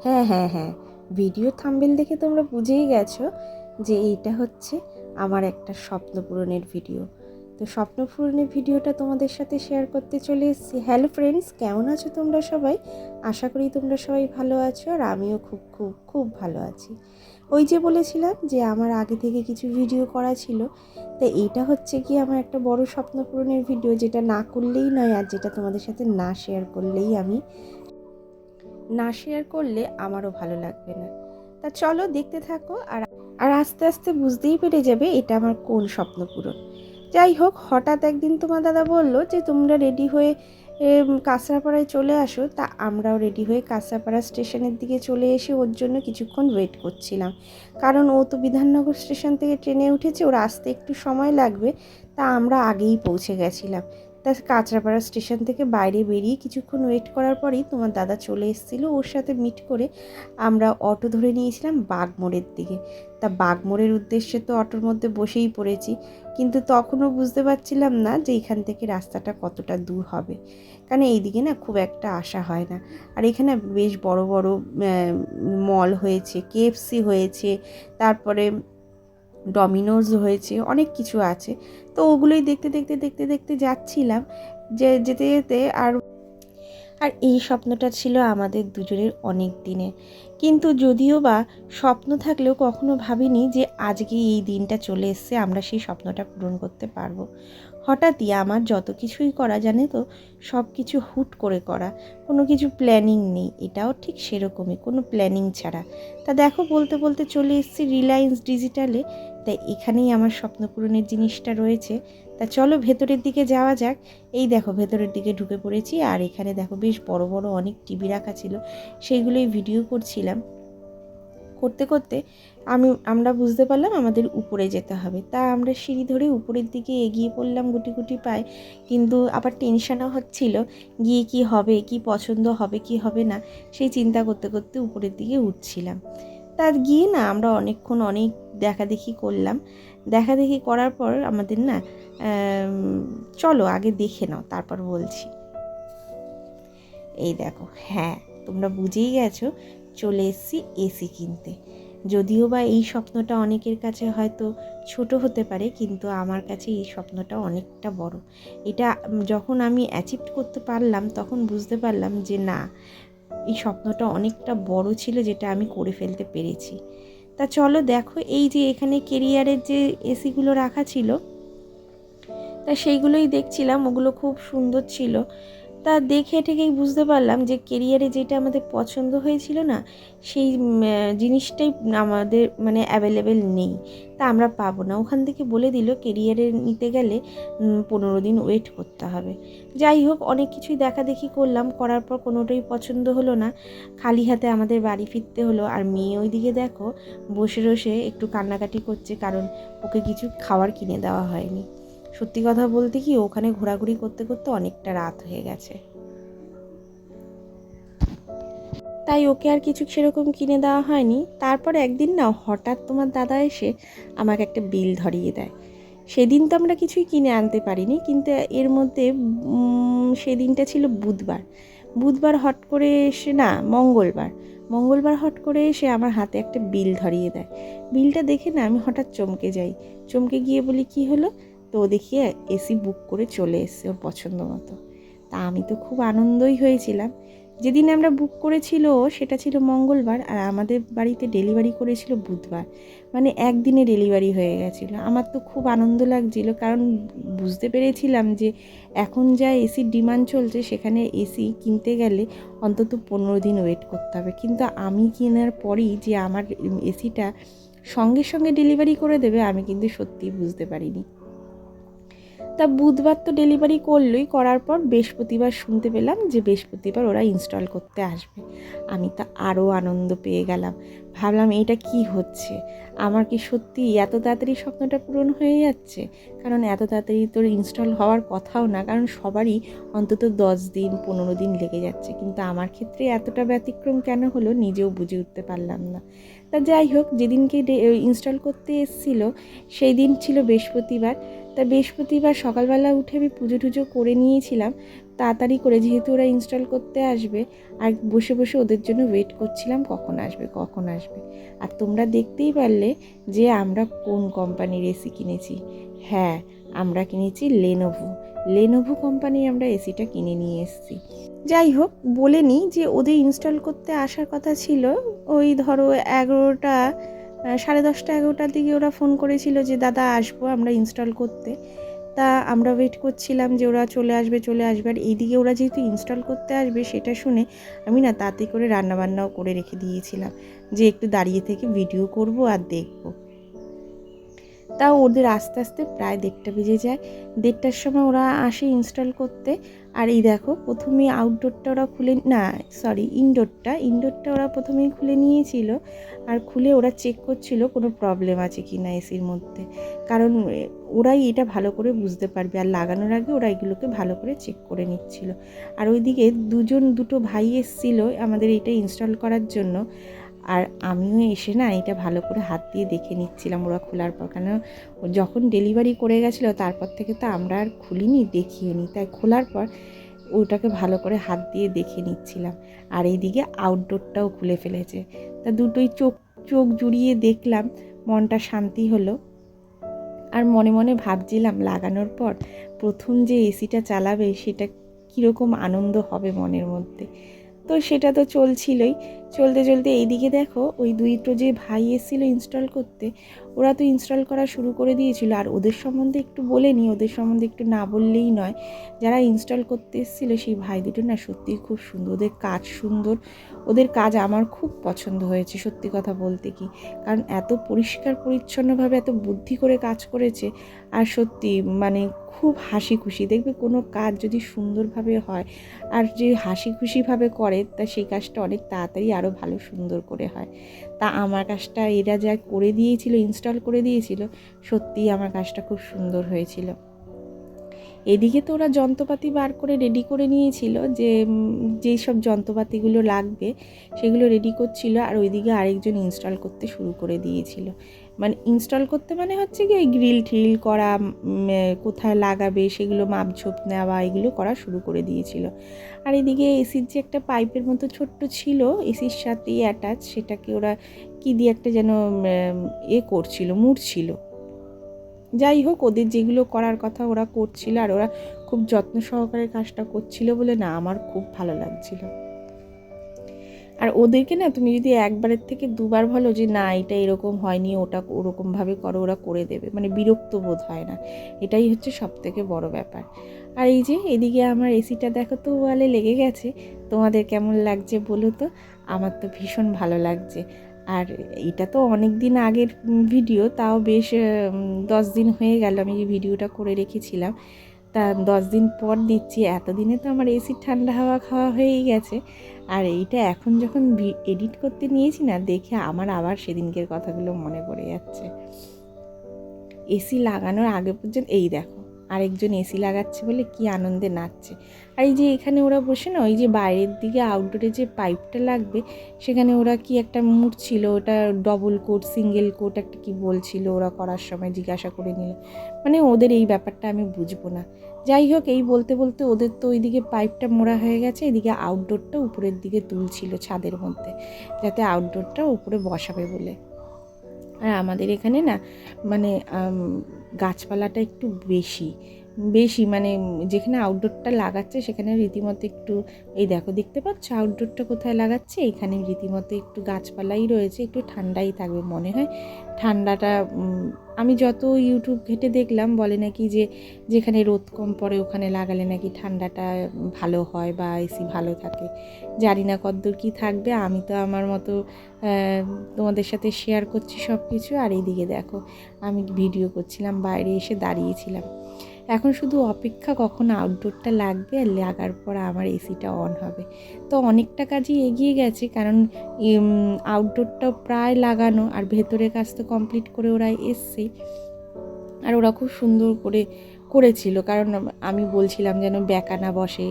হ্যাঁ হ্যাঁ হ্যাঁ, ভিডিও থাম্বনেল দেখে তোমরা বুঝেই গেছো যে এইটা হচ্ছে আমার একটা স্বপ্ন পূরণের ভিডিও। তো স্বপ্ন পূরণের ভিডিওটা তোমাদের সাথে শেয়ার করতে চলে এসেছি। হ্যালো ফ্রেন্ডস, কেমন আছো তোমরা সবাই? আশা করি তোমরা সবাই ভালো আছো, আর আমিও খুব খুব খুব ভালো আছি। ওই যে বলেছিলাম যে আমার আগে থেকে কিছু ভিডিও করা ছিল, তো এইটা হচ্ছে কি আমার একটা বড় স্বপ্ন পূরণের ভিডিও, যেটা না করলেই নয়, আর যেটা তোমাদের সাথে না শেয়ার করলেই আমারও ভালো লাগবে না। তা চলো দেখতে থাকো, আর আর আস্তে আস্তে বুঝতেই পেরে যাবে এটা আমার কোন স্বপ্ন পূরণ। যাই হোক, হঠাৎ একদিন তোমার দাদা বলল যে তোমরা রেডি হয়ে কাঁচরাপাড়ায় চলে আসো। তা আমরাও রেডি হয়ে কাঁচরাপাড়া স্টেশনের দিকে চলে এসে ওর জন্য কিছুক্ষণ ওয়েট করছিলাম, কারণ ও তো বিধাননগর স্টেশন থেকে ট্রেনে উঠেছে, ওর আসতে একটু সময় লাগবে। তা আমরা আগেই পৌঁছে গেছিলাম। তা কাঁচরাপাড়া স্টেশন থেকে বাইরে বেরিয়ে কিছুক্ষণ ওয়েট করার পরেই তোমার দাদা চলে এসেছিলো। ওর সাথে মিট করে আমরা অটো ধরে নিয়েছিলাম বাগমোড়ের দিকে। তা বাগমোড়ের উদ্দেশ্যে তো অটোর মধ্যে বসেই পড়েছি, কিন্তু তখনও বুঝতে পারছিলাম না যে এখান থেকে রাস্তাটা কতটা দূর হবে, কারণ এইদিকে না খুব একটা আসা হয় না। আর এখানে বেশ বড় বড় মল হয়েছে, কেএফসি হয়েছে, তারপরে ডমিনোজ হয়েছে, অনেক কিছু আছে। তো ওগুলোই দেখতে দেখতে দেখতে দেখতে যাচ্ছিলাম, যে যেতে যেতে আর আর এই স্বপ্নটা ছিল আমাদের দুজনের অনেক দিনের। কিন্তু যদিও বা স্বপ্ন থাকলেও কখনো ভাবিনি যে আজকে এই দিনটা চলে এসছে, আমরা সেই স্বপ্নটা পূরণ করতে পারবো। হঠাৎই আমার যত কিছুই করা, জানে তো, সব কিছু হুট করে করা, কোনো কিছু প্ল্যানিং নেই। এটাও ঠিক সেরকমই, কোনো প্ল্যানিং ছাড়া। তা দেখো, বলতে বলতে চলে এসেছি রিলায়েন্স ডিজিটালে। তাই এখানেই আমার স্বপ্ন পূরণের জিনিসটা রয়েছে। তা চলো ভেতরের দিকে যাওয়া যাক। এই দেখো ভেতরের দিকে ঢুকে পড়েছি, আর এখানে দেখো বেশ বড় বড় অনেক টিভি রাখা ছিল, সেইগুলোই ভিডিও করছিলাম। করতে করতে আমরা বুঝতে পারলাম আমাদের উপরে যেতে হবে। তা আমরা সিঁড়ি ধরে উপরের দিকে এগিয়ে পড়লাম গুটি গুটি পায়, কিন্তু আবার টেনশনও হচ্ছিল গিয়ে কি হবে, কি পছন্দ হবে কি হবে না, সেই চিন্তা করতে করতে উপরের দিকে উঠছিলাম। তা গিয়ে না আমরা অনেকক্ষণ অনেক দেখাদেখি করলাম। দেখাদেখি করার পর আমাদের না চলো আগে দেখে নাও তারপর বলছি। এই দেখো, হ্যাঁ তোমরা বুঝেই গেছো, চলে এসেছি এসি কিনতে। যদিও বা এই স্বপ্নটা অনেকের কাছে হয়তো ছোট হতে পারে, কিন্তু আমার কাছে এই স্বপ্নটা অনেকটা বড়। এটা যখন আমি অ্যাচিভ করতে পারলাম তখন বুঝতে পারলাম যে না, এই স্বপ্নটা অনেকটা বড় ছিল, যেটা আমি করে ফেলতে পেরেছি। তা চলো দেখো, এই যে এখানে কেরিয়ারের যে এসিগুলো রাখা ছিল, তা সেইগুলোই দেখছিলাম, ওগুলো খুব সুন্দর ছিল। তা দেখে ঠেকেই বুঝতে পারলাম যে কেরিয়ারে যেটা আমাদের পছন্দ হয়েছিল না, সেই জিনিসটাই আমাদের মানে অ্যাভেলেবেল নেই। তা আমরা পাবো না। ওখান থেকে বলে দিল কেরিয়ারে নিতে গেলে 15 দিন ওয়েট করতে হবে। যাই হোক, অনেক কিছুই দেখাদেখি করলাম, করার পর কোনোটাই পছন্দ হলো না। খালি হাতে আমাদের বাড়ি ফিরতে হলো। আর মেয়ে ওইদিকে দেখো বসে বসে একটু কান্নাকাটি করছে, কারণ ওকে কিছু খাবার কিনে দেওয়া হয়নি। সত্যি কথা বলতে কি, ওখানে ঘোরাঘুরি করতে করতে অনেকটা রাত হয়ে গেছে, তাই ওকে আর কিছু সেরকম কিনে দেওয়া হয়নি। তারপর একদিন না হঠাৎ তোমার দাদা এসে আমাকে একটা বিল ধরিয়ে দেয়। সেদিন তো আমরা কিছুই কিনে আনতে পারিনি, কিন্তু এর মধ্যে সেদিনটা ছিল বুধবার। বুধবার হট করে এসে, না মঙ্গলবার হট করে এসে আমার হাতে একটা বিল ধরিয়ে দেয়। বিলটা দেখে না আমি হঠাৎ চমকে যাই। চমকে গিয়ে বলি কি হলো? তো দেখিয়ে এসি বুক করে চলে এসছে ওর পছন্দ মতো। তা আমি তো খুব আনন্দই হয়েছিলাম। যেদিন আমরা বুক করেছিল সেটা ছিল মঙ্গলবার, আর আমাদের বাড়িতে ডেলিভারি করেছিল বুধবার, মানে একদিনে ডেলিভারি হয়ে গেছিলো। আমার তো খুব আনন্দ লাগছিল, কারণ বুঝতে পেরেছিলাম যে এখন যা এসির ডিমান্ড চলছে, সেখানে এসি কিনতে গেলে অন্তত 15 দিন ওয়েট করতে হবে। কিন্তু আমি কেনার পরই যে আমার এসিটা সঙ্গে সঙ্গে ডেলিভারি করে দেবে, আমি কিন্তু সত্যিই বুঝতে পারিনি। তা বুধবার তো ডেলিভারি করলোই, করার পর বৃহস্পতিবার শুনতে পেলাম যে বৃহস্পতিবার ওরা ইনস্টল করতে আসবে। আমি তো আরও আনন্দ পেয়ে গেলাম। ভাবলাম এটা কি হচ্ছে, আমার কি সত্যি এত তাড়াতাড়ি স্বপ্নটা পূরণ হয়ে যাচ্ছে? কারণ এত তাড়াতাড়ি তোর ইনস্টল হওয়ার কথাও না, কারণ সবারই অন্তত 10 দিন 15 দিন লেগে যাচ্ছে, কিন্তু আমার ক্ষেত্রে এতটা ব্যতিক্রম কেন হলো নিজেও বুঝে উঠতে পারলাম না। তা যাই হোক, যেদিনকে ইনস্টল করতে এসেছিলো সেই দিন ছিল বৃহস্পতিবার। তা বৃহস্পতিবার সকালবেলা উঠে আমি পুজো টুজো করে নিয়েছিলাম। তাড়াতাড়ি করে, যেহেতু ওরা ইনস্টল করতে আসবে, আর বসে বসে ওদের জন্য ওয়েট করছিলাম কখন আসবে কখন আসবে। আর তোমরা দেখতেই পারলে যে আমরা কোন কোম্পানির এসি কিনেছি। হ্যাঁ, আমরা কিনেছি লেনোভো কোম্পানির আমরা এসিটা কিনে নিয়ে এসেছি। যাই হোক, বলে নিই যে ওদের ইনস্টল করতে আসার কথা ছিল ওই ধরো 11টা, 10:30 11টার দিকে ওরা ফোন করেছিল যে দাদা আসবো আমরা ইনস্টল করতে। তা আমরা ওয়েট করছিলাম যে ওরা চলে আসবে। আর এইদিকে ওরা যেহেতু ইনস্টল করতে আসবে সেটা শুনে আমি না তাড়াতাড়ি করে রান্নাবান্নাও করে রেখে দিয়েছিলাম যে একটু দাঁড়িয়ে থেকে ভিডিও করব আর দেখব। তাও ওদের আস্তে আস্তে প্রায় 1:30 বেজে যায়। 1:30টার সময় ওরা আসে ইনস্টল করতে। আর এই দেখো, প্রথমে আউটডোরটা ওরা ইনডোরটা ওরা প্রথমেই খুলে নিয়েছিল। আর খুলে ওরা চেক করছিল কোনো প্রবলেম আছে কি না এসির মধ্যে, কারণ ওরাই এটা ভালো করে বুঝতে পারবে। আর লাগানোর আগে ওরা এগুলোকে ভালো করে চেক করে নিচ্ছিল। আর ওইদিকে দুটো ভাই এসেছিল আমাদের এটা ইনস্টল করার জন্য। আর আমিও এসে না এটা ভালো করে হাত দিয়ে দেখে নিচ্ছিলাম ওরা খোলার পর, কেন যখন ডেলিভারি করে গেছিলো তারপর থেকে তো আমরা আর খুলিনি, দেখিও নি, তাই খোলার পর ওটাকে ভালো করে হাত দিয়ে দেখে নিচ্ছিলাম। আর এইদিকে আউটডোরটাও খুলে ফেলেছে। তা দুটোই চোখ জুড়িয়ে দেখলাম, মনটা শান্তি হলো। আর মনে মনে ভাবছিলাম লাগানোর পর প্রথম যে এসিটা চালাবে সেটা কীরকম আনন্দ হবে মনের মধ্যে। তো সেটা তো চলছিলই। চলতে এইদিকে দেখো ওই দুটো যে ভাই এসেছিলো ইনস্টল করতে, ওরা তো ইনস্টল করা শুরু করে দিয়েছিল। আর ওদের সম্বন্ধে একটু বলে নিই, ওদের সম্বন্ধে একটু না বললেই নয়। যারা ইনস্টল করতে এসেছিলো সেই ভাই দুটো না সত্যিই খুব সুন্দর, ওদের কাজ সুন্দর। ওদের কাজ আমার খুব পছন্দ হয়েছে সত্যি কথা বলতে কি, কারণ এত পরিষ্কার পরিচ্ছন্নভাবে এত বুদ্ধি করে কাজ করেছে। আর সত্যি মানে খুব হাসি খুশি, দেখবে কোনো কাজ যদি সুন্দরভাবে হয় আর যে হাসি খুশিভাবে করে তা সেই কাজটা অনেক তাড়াতাড়ি আরও ভালো সুন্দর করে হয়। তা আমার কাজটা এরা যা করে দিয়েছিল, ইনস্টল করে দিয়েছিল, সত্যিই আমার কাজটা খুব সুন্দর হয়েছিল। এদিকে তো ওরা যন্ত্রপাতি বার করে রেডি করে নিয়েছিল, যেই সব যন্ত্রপাতিগুলো লাগবে সেগুলো রেডি করছিল। আর ওইদিকে আরেকজন ইনস্টল করতে শুরু করে দিয়েছিল। মানে ইনস্টল করতে মানে হচ্ছে কি ওই গ্রিল ট্রিল করা, কোথায় লাগাবে সেগুলো মাপঝোপ নেওয়া, এগুলো করা শুরু করে দিয়েছিল। আর এদিকে এসির যে একটা পাইপের মতো ছোট্ট ছিল এসির সাথেই অ্যাটাচ, সেটাকে ওরা কি দিয়ে একটা যেন করছিল, মুড়ছিল। যাই হোক, ওদের যেগুলো করার কথা ওরা করছিল, আর ওরা খুব যত্ন সহকারে কাজটা করছিল বলে না আমার খুব ভালো লাগছিল। আর ওদেরকে না তুমি যদি একবারের থেকে দুবার বলো যে না এটা এরকম হয়নি, ওটা ওরকমভাবে করো, ওরা করে দেবে, মানে বিরক্ত বোধ হয় না। এটাই হচ্ছে সবথেকে বড় ব্যাপার। আর এই যে এদিকে আমার এসিটা দেখো তো ওয়ালে লেগে গেছে। তোমাদের কেমন লাগছে বলো তো? আমার তো ভীষণ ভালো লাগছে। আর এটা তো অনেক দিন আগের ভিডিও, তাও বেশ 10 দিন হয়ে গেল আমি এই ভিডিওটা করে রেখেছিলাম। তা 10 দিন পর দিচ্ছি। এতদিনে তো আমার এসির ঠান্ডা হাওয়া খাওয়া হয়েই গেছে। আর এইটা এখন যখন এডিট করতে নিয়েছি না, দেখে আমার আবার সেদিনকের কথাগুলো মনে পড়ে যাচ্ছে। এসি লাগানোর আগে পর্যন্ত এই দেখো আরেকজন এসি লাগাচ্ছে বলে কি আনন্দে নাচছে। আর এই যে এখানে ওরা বসে না ওই যে বাইরের দিকে আউটডোরে যে পাইপটা লাগবে সেখানে ওরা কি একটা মুড়ছিল, ওটা ডবল কোট সিঙ্গেল কোট একটা কি বলছিল ওরা করার সময়, জিজ্ঞাসা করে নিল। মানে ওদের এই ব্যাপারটা আমি বুঝবো না। যাই হোক, এই বলতে বলতে ওদের তো ওইদিকে পাইপটা মোড়া হয়ে গেছে, এদিকে আউটডোরটা উপরের দিকে তুলছিল ছাদের মধ্যে, যাতে আউটডোরটা উপরে বসাবে বলে। আর আমাদের এখানে না মানে গাছপালাটা একটু বেশি মানে যেখানে আউটডোরটা লাগাচ্ছে সেখানে রীতিমতো একটু, এই দেখো দেখতে পাচ্ছ আউটডোরটা কোথায় লাগাচ্ছে, এখানে রীতিমতো একটু গাছপালাই রয়েছে, একটু ঠান্ডাই থাকবে মনে হয়। ঠান্ডাটা আমি যত ইউটিউব ঘেটে দেখলাম বলে নাকি যে যেখানে রোদ কম পড়ে ওখানে লাগালে নাকি ঠান্ডাটা ভালো হয় বা এসি ভালো থাকে। জানি না কতদূর কী থাকবে, আমি তো আমার মতো তোমাদের সাথে শেয়ার করছি সব কিছু। আর এইদিকে দেখো আমি ভিডিও করছিলাম, বাইরে এসে দাঁড়িয়েছিলাম। এখন শুধু অপেক্ষা কখন আউটডোরটা লাগবে, আর লাগার পর আমার এসিটা অন হবে। তো অনেকটা কাজই এগিয়ে গেছে, কারণ আউটডোরটাও প্রায় লাগানো, আর ভেতরের কাজ তো কমপ্লিট করে ওরা এসছে। আর ওরা খুব সুন্দর করে করেছিল, কারণ আমি বলছিলাম যেন বেঁকা না বসে,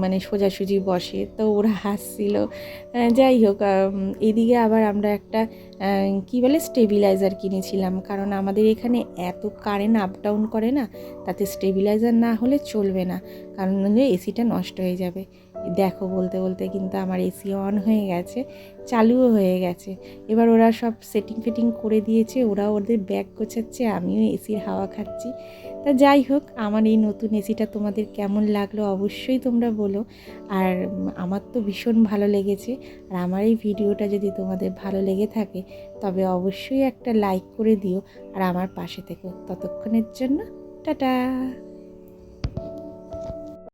মানে সোজাসুজি বসে, তো ওরা হাসছিল। যাই হোক, এদিকে আবার আমরা একটা কি বলে স্টেবিলাইজার কিনেছিলাম, কারণ আমাদের এখানে এত কারেন্ট আপ ডাউন করে না, তাতে স্টেবিলাইজার না হলে চলবে না, কারণ নাহলে এসিটা নষ্ট হয়ে যাবে। দেখো বলতে বলতে কিন্তু আমার এসি অন হয়ে গেছে, চালুও হয়ে গেছে। এবার ওরা সব সেটিং ফেটিং করে দিয়েছে, ওরা ওদের ব্যাগ গোছাচ্ছে, আমিও এসির হাওয়া খাচ্ছি। তা যাই হোক, আমার এই নতুন এসিটা তোমাদের কেমন লাগলো অবশ্যই তোমরা বলো। আর আমার তো ভীষণ ভালো লেগেছে। আর আমার এই ভিডিওটা যদি তোমাদের ভালো লেগে থাকে তবে অবশ্যই একটা লাইক করে দিও, আর আমার পাশে থেকো। ততক্ষণের জন্য টাটা।